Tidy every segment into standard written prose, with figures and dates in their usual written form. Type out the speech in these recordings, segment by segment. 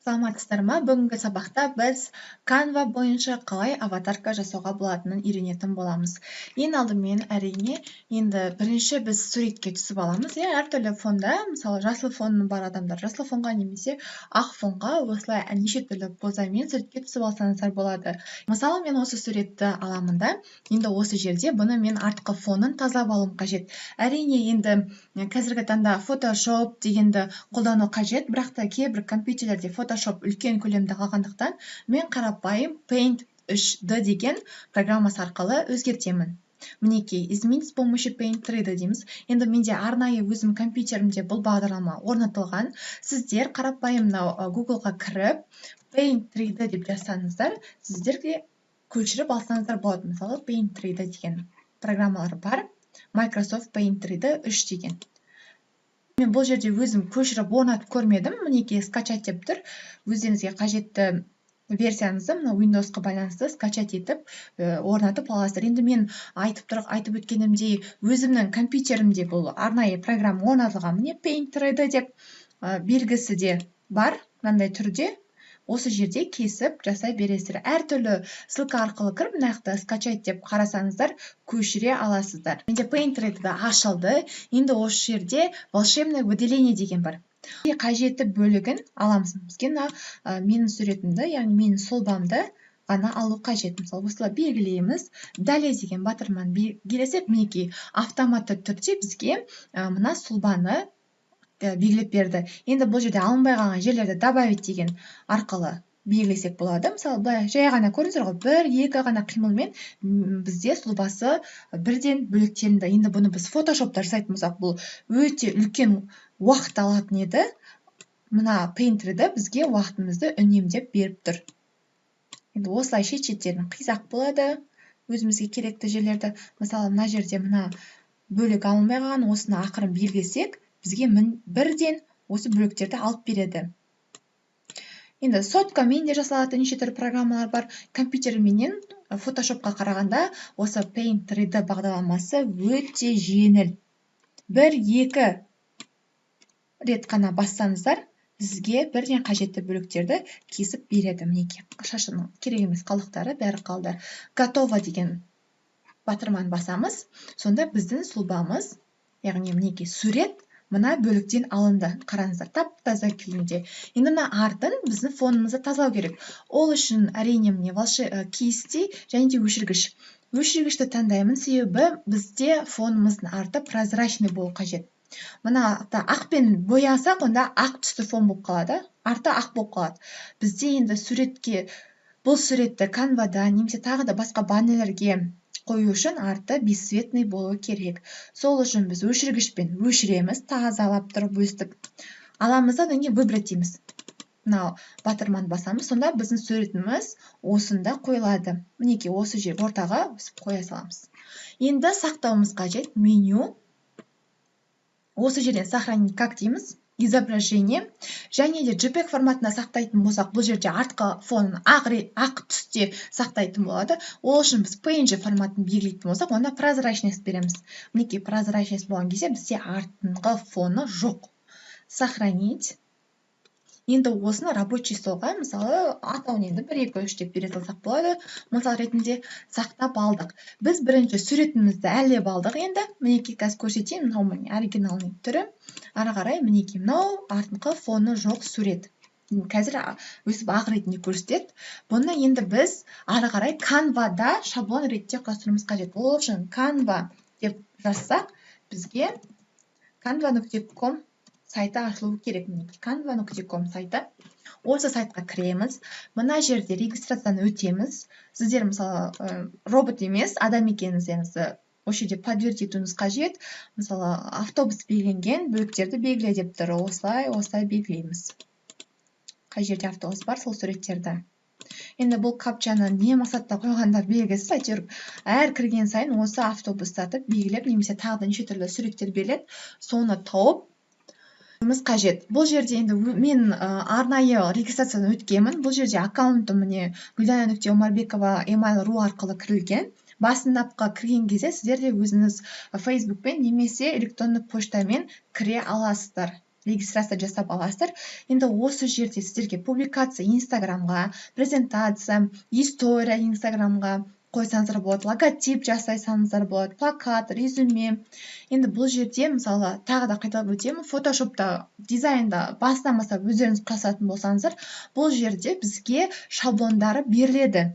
Саламатсыздар ма? Бүгінгі сабақта біз Canva бойынша қалай аватарка жасауға болатынын үйренетін боламыз. Ең алдымен әрине, енді бірінші біз суретке түсіп аламыз. Әртүрлі фонда, мысалы жасыл фон бар адамдар жасыл фонға немесе ақ фонға осылай неше түрлі позамен суретке түсіп алсаңыздар болады. Мысалы, мен осы суретті аламын да, енді осы жерде бұны мен артқы фонын тазалап алуым қажет. Әрине, енді қазіргі таңда Photoshop дегенді қолдану қажет, бірақ та кейбір компьютерлерде Photoshop үлкен көлемді қалғандықтан мен қарапайым Paint 3D деген программасы арқылы өзгертемін. Мінекей, изменить с помощью Paint 3D дейміз. Енді менде арнайы өзім компьютерімде бұл бағдарлама орнатылған. Сіздер қарапайым Google-ға кіріп, Paint 3D деп жазсаңыздар, сіздерге көшіріп алсаңыздар болады. Мысалы, Paint 3D деген программалар бар. Microsoft Paint 3D 3 деген. Мен бұл жерде өзім көшіріп орнатып көрмедім. Мінекей скачать деп тұр. Өздеріңізге қажетті версияңызды мына Windows-қа байланысты скачать етіп орнатып аласыздар. Енді мен айтып өткенімдей, өзімнің компьютерімде бұл арнайы программа орнатылған. Міне Paint 3D деп белгісі де бар, мынандай түрде. Осы жерде кесіп жасай бересіздер. Әртүрлі ссылка арқылы кіріп, нақты скачать деп қарасаңыздар, көшіре аласыздар. Менде Paint 3D ашылды. Енді осы жерде волшебное выделение деген бар. Қажетті бөлігін аламыз. Бізге менің суретімді, яғни менің сұлбамды ғана алу қажет. Мысалы, осылай белгілейміз. Далее деген батырманы белгілесек, мінекей автоматты түрде бізге мына сұлбаны белгілеп берді. Енді бұл жерде алынбай қалған жерлерді добавить деген арқылы белгілесек болады. Мысалы, былай жай ғана көріңіздер ғой, 1-2 ғана қимылмен бізде сұлбасы бірден бөлектелінді. Енді бұны біз Photoshop'та жасайтын болсақ, бұл өте үлкен уақыт алатын еді. Мына Paint 3D бізге уақытымызды үнемдеп беріп тұр. Енді осылай шет-шеттерін қисақ болады. Өзімізге керекті жерлерді, мысалы, мына жерде мына бөлік алынбай қалған, осыны ақырын белгілесек, бізге бірден осы бөліктерді алып береді. Енді соткамен де жасалатын неше түрлі программалар бар. Компьютерменен Photoshopқа қарағанда осы Paint 3D бағдарламасы өте жеңіл. 1-2 рет қана бассаңыздар, сізге бірден қажетті бөліктерді кесіп береді. Мінекей, шашының керек емес қалдықтары бәрі қалды. Готово деген батырманы басамыз. Сонда біздің сұлбамыз, яғни мінекей сурет мына бөліктен алынды. Қараңыздар, тап-таза күйінде. Енді мына артын біздің фонымызды тазалау керек. Ол үшін әрине міне кисти және де өшіргіш. Өшіргішті таңдаймын, себебі бізде фонымыздың арты прозрачный болу қажет. Мына ақпен боясақ, онда ақ түсті фон болып қалады, арты ақ болып қалады. Бізде енді бұл суретті Canva-да немесе тағы да басқа баннерлерге қою үшін арты бесцветный болу керек. Сол үшін біз өшіргішпен өшіреміз, тазалап тұрып өстіп. Аламыз да одан выбрать дейміз. Мынау батырманы басамыз, сонда біздің суретіміз осында қойылады. Мінекей осы жер ортаға қоя саламыз. Енді сақтауымыз қажет. Меню. Осы жерден сохранить как дейміз. Изображение. Және де JPEG форматында сақтайтын болсақ, бұл жерде артқы фонын ақ түсте сақтайтын болады. Ол үшін біз PNG форматын белгілейтін болсақ, онда прозрачность береміз. Мінекей прозрачность болған кезде бізде артынғы фоны жоқ. Сохранить. Енді осыны рабочий столға, мысалы, атауын енді 1-2-3 деп бере салсақ болады. Мысал ретінде сақтап алдық. Біз бірінші суретімізді әлеп алдық енді. Мінекей қазір көрсетейін, мынау оригиналный түрі. Ары қарай мінекей мынау артынғы фоны жоқ сурет. Қазір өсіп ақ ретінде көрсетеді. Бұны енді біз ары қарай Canva-да шаблон ретінде құрастыруымыз қажет. Ол үшін Canva деп жазсақ, бізге canva.com сайты ашылуы керек. Canva.com сайты. Осы сайтқа кіреміз. Мына жерде регистрацияны өтеміз. Сіздер, мысалы, робот емес, адам екеніңізді осы жерде подтвердить етуіңіз қажет. Мысалы, автобус белгіленген бөліктерді белгіле деп тұр. Осылай белгілейміз. Қай жерде автобус бар, сол суреттерді. Енді бұл капчаны не мақсатта қойғанда белгісіз, әйтеуір әр кірген сайын осы автобустарды белгілеп, немесе тағы да неше түрлі суреттер беріледі. Соны тауып қажет. Бұл жерде енді мен арнайы регистрациядан өткенмін. Бұл жерде аккаунтым міне Гүлдана.Омарбекова email.ru арқылы кірілген. Басындапқа кірген кезде сіздер де өзіңіз Facebook-пен немесе электронды поштамен кіре аласыздар. регистрация жасап аласыздар. Енді осы жерде сіздерге публикация Инстаграмға, презентация, история Инстаграмға қойсаңыздар болады, логотип жасайсаңыздар болады, плакат, резюме. Енді бұл жерде мысалы тағы да қайталап өтемін, фотошопта дизайнда басынан бастап өздеріңіз құрасатын болсаңыздар, бұл жерде бізге шаблондары беріледі.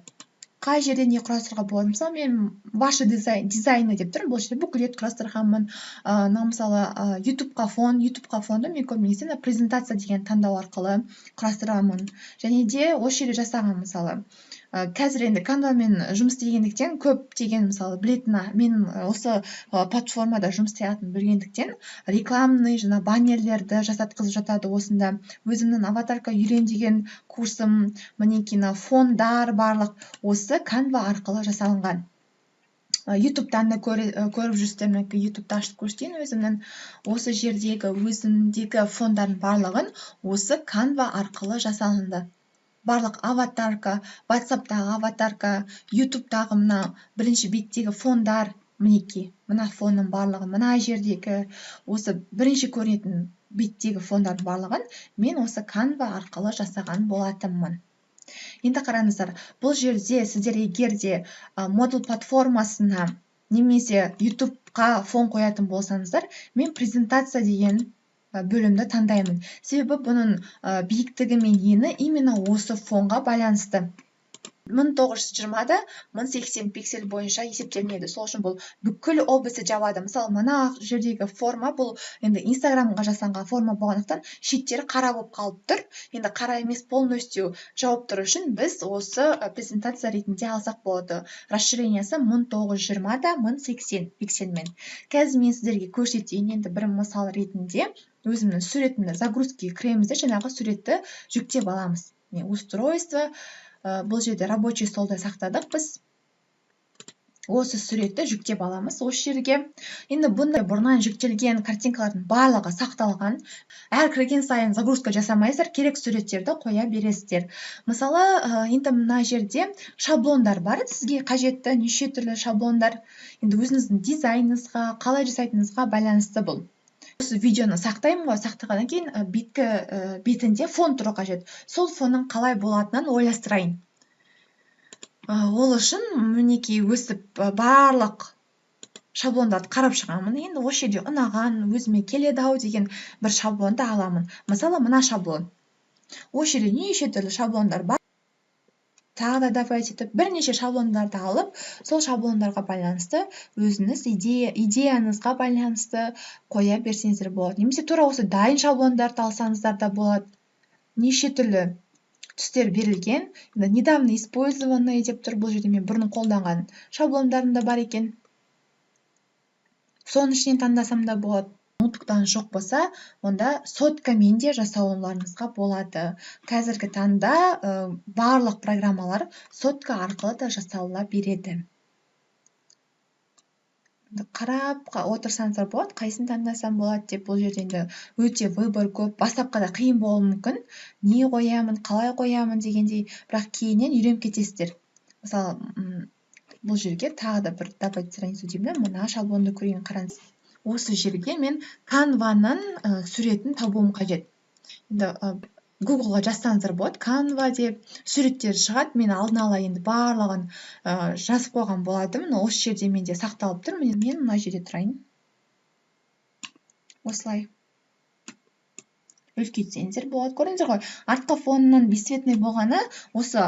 Қай жерде не құрастыруға болады? Мысалы, мен ваши дизайны деп тұрмын, бұл жерде буклет құрастырғанмын. Мысалы, ютубқа фонды мен көбінесе презентация деген таңдау арқылы құрастырамын. Және де осы жерде жасаған, мысалы, қазір енді канвамен жұмыс істегендіктен көптеген мысалы білетін, мен осы платформада жұмыс істейтінін білгендіктен рекламный баннерлерді жасатқызып жатады осында. Өзімнің аватарка үйрен деген курсым, мінекей фондар барлық осы Canva арқылы жасалынған. ютубтан да көріп жүрсіздер, ютубты ашып көрсетейін өзімнің. Осы жердегі өзімдегі фондардың барлығын осы Canva арқылы жасалынды. Барлық аватарка, WhatsApp'тағы аватарка, ютубтағы мына бірінші беттегі фондар, мінекей, мына фонның барлығын, мына жердегі осы бірінші көрінетін беттегі фондардың барлығын мен осы Canva арқылы жасаған болатынмын. Енді қараңыздар, бұл жерде сіздер егер де Moodle платформасына немесе ютубқа фон қоятын болсаңыздар, мен презентация деген бөлімді таңдаймын. Себебі бұның биіктігі мен ені именно осы фонға байланысты. 1920-да 1080 пиксель бойынша есептелінеді. Сол үшін бұл бүкіл облысты жабады. Мысалы, мына жердегі форма бұл енді Инстаграмға жасанған форма болғандықтан шеттері қара болып қалып тұр. Енді қара емес полностью жауып тұру үшін біз осы презентация ретінде алсақ болады. Расширениясы 1920-да 1080 пиксельмен. Қазір мен сіздерге көрсетейін енді бір мысал ретінде. Өзімнің суретімді загрузкаға кіреміз де жаңағы суретті жүктеп аламыз. Устройство, бұл жерде рабочий столда сақтадық біз. Осы суретті жүктеп аламыз осы жерге. Енді бұндай бұрыннан жүктелген картинкалардың барлығы сақталған. Әр кірген сайын загрузка жасамайсыздар, керек суреттерді қоя бересіздер. Мысалы, енді мына жерде шаблондар бар, сізге қажетті неше түрлі шаблондар. Енді өзіңіздің дизайныңызға, қалай жасайтыныңызға байланысты бұл. Осы видеоны сақтаймын ғой, сақтағаннан кейін бетінде фон тұру қажет. Сол фонның қалай болатынын ойластырайын. Ол үшін мінекей өсіп барлық шаблондарды қарап шығамын. Енді осы жерде ұнаған, өзіме келеді-ау деген бір шаблонды аламын. Мысалы, мына шаблон. Осы жерде неше түрлі шаблондар бар. Тағы да давайте етіп бірнеше шаблондарды алып, сол шаблондарға байланысты өзіңіз идеяңызға байланысты қоя берсеңіздер болады. Немесе тура осы дайын шаблондарды алсаңыздар да болады. Неше түрлі түстер берілген. Недавно использованный деп тұр, бұл жерде мен бұрын қолданған шаблондарым да бар екен. Соның ішінен таңдасам да болады. Ноутбуктан жоқ болса, онда соткамен де жасауларыңызға болады. Қазіргі таңда барлық программалар сотка арқылы да жасалыла береді. Қарап отырсаңыздар болады, қайсын таңдасам болады деп. Бұл жерде өте выбор көп. Бастапқыда қиын болуы мүмкін. Не қоямын, қалай қоямын дегендей, бірақ кейіннен үйреніп кетесіздер. Мысалы, бұл жерге тағы да бір добавить страницу деймін, мына шаблонды көрейін, қараңыз. Осы жерге мен Canva-ның суретін табуым қажет. Енді Google-ға жазсаңыздар болады, Canva деп суреттер шығады. Мен алдын ала енді барлығын жазып қойған болатым. Осы жерде менде сақталып тұр. Мен мына жерде тұрайын. Осылай. Үлкейтсеңіздер болады. Көрдіңіздер ғой, артқы фонның бесцветный болғаны осы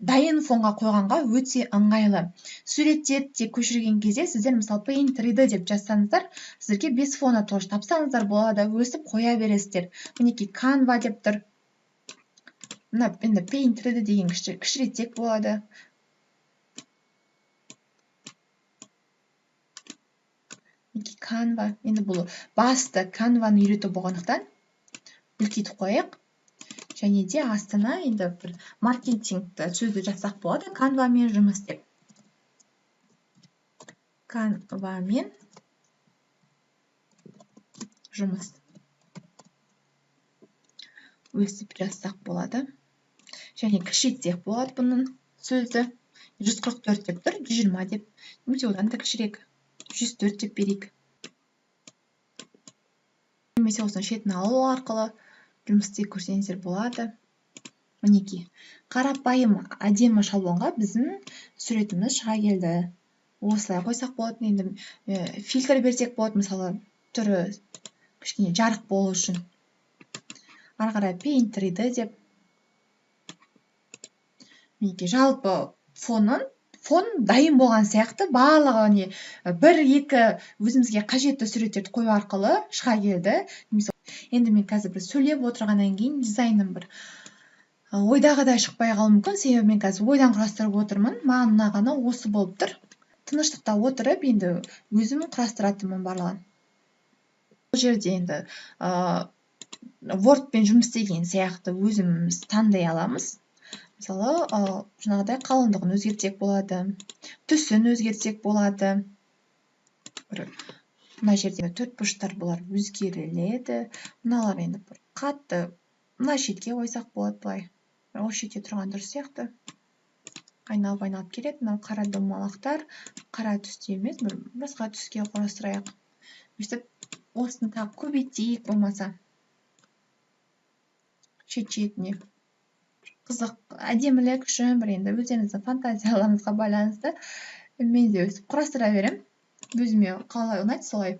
дайын фонға қойғанға өте ыңғайлы. Суреттерді көшірген кезде сіздер мысалы Paint 3D деп жазсаңыздар, сіздерге 5 фона тоже тапсаңыздар болады, өсіп қоя бересіздер. Мінекей Canva деп тұр. Мына енді Paint 3D деген кішірейтсек болады. Мінекей Canva. Енді бұл басты Canva-ны үйрету болғандықтан үлкейтіп қояйық. Және де астына енді бір маркетингті сөзді жазсақ болады. Canva-мен жұмыс деп. Canva-мен жұмыс. Өсіп жазсақ болады. Және кішірейтсек болады бұның сөзді. 144 деп тұр, 120 деп. Немесе одан да кішірек. 104 деп берейік. немесе осының шетін алу арқылы жұмыс істей көрсеңіздер болады. Мінекей, қарапайым әдемі шаблонға біздің суретіміз шыға келді. Осылай қойсақ болады. Енді фильтр берсек болады, мысалы түрі кішкене жарық болу үшін. Ары қарай Paint 3D деп. Мінекей, жалпы фон дайын болған сияқты, барлығы бір-екі өзімізге қажетті суреттерді қою арқылы шыға келді. Енді мен қазір бір сөйлеп отырғаннан кейін дизайным бір ойдағыдай шықпай қалуы мүмкін, себебі мен қазір ойдан құрастырып отырмын. Маған ұнағаны осы болып тұр. Тыныштықта отырып, енді өзім құрастыратынмын барлығын. Бұл жерде енді Wordпен жұмыс істеген сияқты өзіміз таңдай аламыз. Мысалы, жаңағыдай қалыңдығын өзгертсек болады, түсін өзгертсек болады. Мына жерде төртбұрыштар бұлар өзгеріледі. Мыналар енді бір қатты, мына шетке қойсақ болады былай. Осы шетте тұрған дұрыс сияқты. Айналып келеді. Мынау қара домалақтар, қара түсте емес, бір басқа түске құрастырайық. Өстіп, осыны тағы көбейтейік болмаса. Шет-шетіне. Қызық, әдемілік үшін бір енді өздеріңіздің фантазияларыңызға байланысты мен де өстіп құрастыра берем. Өзіме қалай ұнайды солай.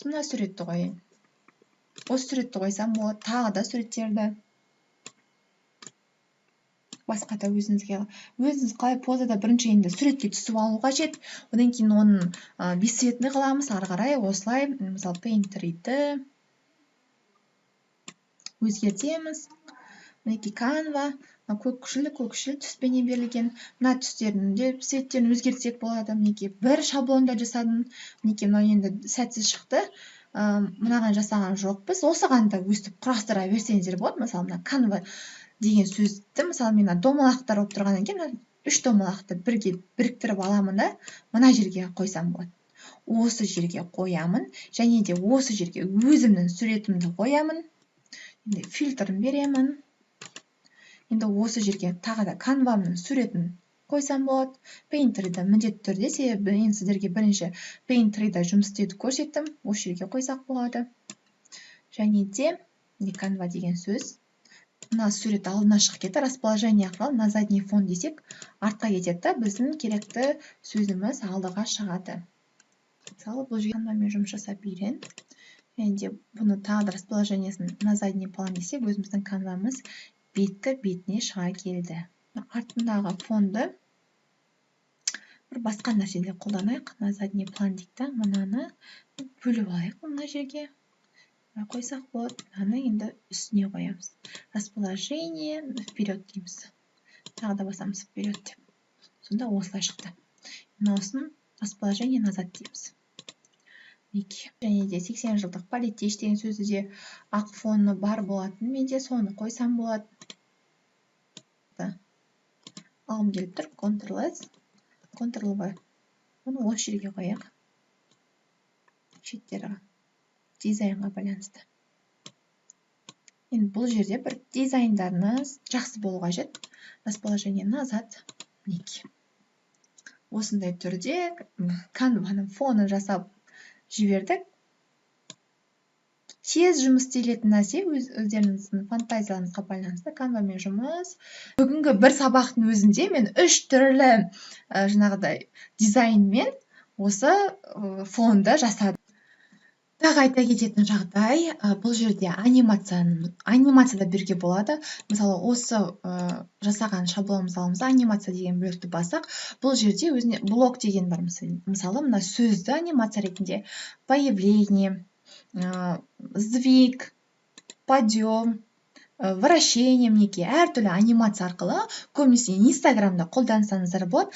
Мына суретті қояйын. Осы суретті қойсам болады, тағы да суреттерді. Басқа да өзіңіз қалай позада бірінші енді суретке түсіп алу қажет. Одан кейін оның бесцветный қыламыз, ары қарай осылай, мысалы Paint 3D өзгертеміз. Мінекей Canva, көкшіл түспенен берілген. Мына түстердің де цветтерін өзгертсек болады. Мінекей бір шаблонда жасадым. Мінекей мынау енді сәтсіз шықты. Мынаған жасаған жоқпыз. Осыған да өстіп құрастыра берсеңіздер болады. Мысалы, мына Canva деген сөзді, мысалы, мен домалақтар болып тұрғаннан кейін, 3 домалақты бірге біріктіріп аламын да, мына жерге қойсам болады. Осы жерге қоямын, және де осы жерге өзімнің суретімді қоямын. Енді фильтрін беремін. Енді осы жерге тағы да Canva-мның суретін қойсам болады. Paint 3D міндетті түрде, себебі мен сіздерге бірінші Paint 3D жұмыс істеуді көрсеттім. Осы жерге қойсақ болады. Және де Canva деген сөз. Мына сурет алдына шығып кетті, расположение арқылы на задний фон десек, артқа кетеді, біздің керекті сөзіміз алдыға шығады. Мысалы, бұл жерге Canva-мен жұмыс жасап үйрен. Және де бұны тағы да расположениесін на задний план десек, өзіміздің Canva-мыз бетіне шыға келді. Артындағы фонды бір басқа нәрседе қолданайық. На задний план дейді. Мынаны бөліп алайық мына жерге. Қойсақ болады, мынаны енді үстіне қоямыз. Расположение вперед дейміз. Тағы да басамыз вперед деп. Сонда осылай шықты. Мынаусын расположение назад дейміз. Және де 80 жылдық полетеш деген сөзі де ақ фоны бар болатын. Менде соны қойсам болады. Алғым келіп тұр. Ctrl-S, Ctrl-V. Оны осы жерге қояйық. Шеттері дизайнға байланысты. Енді бұл жерде бір дизайндарыңыз жақсы болу қажет. Расположение назад. Мінекей. Осындай түрде Canva-ның фонын жасап жібердік. Тез жұмыс істелетін нәрсе өздеріңіздің фантазияларыңызға байланысты Canva-мен жұмыс. Бүгінгі бір сабақтың өзінде мен 3 түрлі жаңағыдай дизайнмен осы фонды жасадым. Тағы айта кететін жағдай, бұл жерде анимацияда беруге болады. Мысалы, осы жасаған шаблонымызды аламыз, анимация деген бөлікті бассақ, бұл жерде өзіне блок деген бар. Мысалы, мына сөзді анимация ретінде появление, сдвиг, подъем, вращение, мінекей әртүрлі анимация арқылы көбінесе Инстаграмда қолдансаңыздар болады.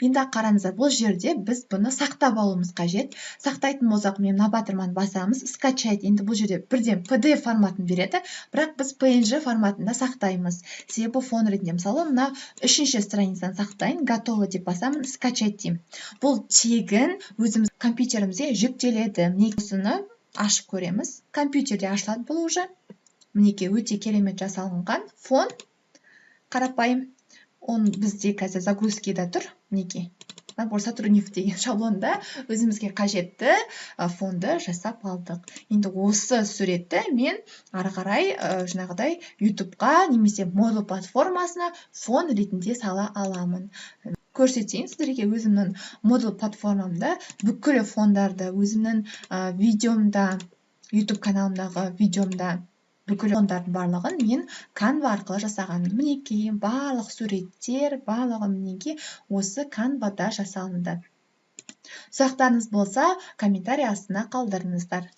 Енді қараңыздар, бұл жерде біз бұны сақтап алуымыз қажет. Сақтайтын болсақ, мен мына батырманы басамыз, скачать. Енді бұл жерде бірден PDF форматын береді, бірақ біз PNG форматында сақтаймыз. Себебі фон ретінде, мысалы, мына 3-ші страницаны сақтайын, готово деп басамын, скачать деймін. Бұл тегін өзіміз компьютерімізге жүктеледі. Осыны ашып көреміз. Компьютерде ашылады бұл уже. Мінекей өте керемет жасалынған фон. Қарапайым. Он бізде қазір загрузкеда тұр. Мінекей. набор сотрудников деген шаблонда өзімізге қажетті фонды жасап алдық. Енді осы суретті мен ары қарай жаңағыдай ютубқа немесе Moodle платформасына фон ретінде сала аламын. Көрсетейін сіздерге өзімнің Moodle платформамда бүкіл фондарды өзімнің видеомда, YouTube каналымдағы видеомда бүкіл фондардың барлығын мен Canva арқылы жасағанмын. Мінекей барлық суреттер, барлығы мінекей осы Canva'да жасалынды. Сұрақтарыңыз болса, комментарий астына қалдырыңыздар.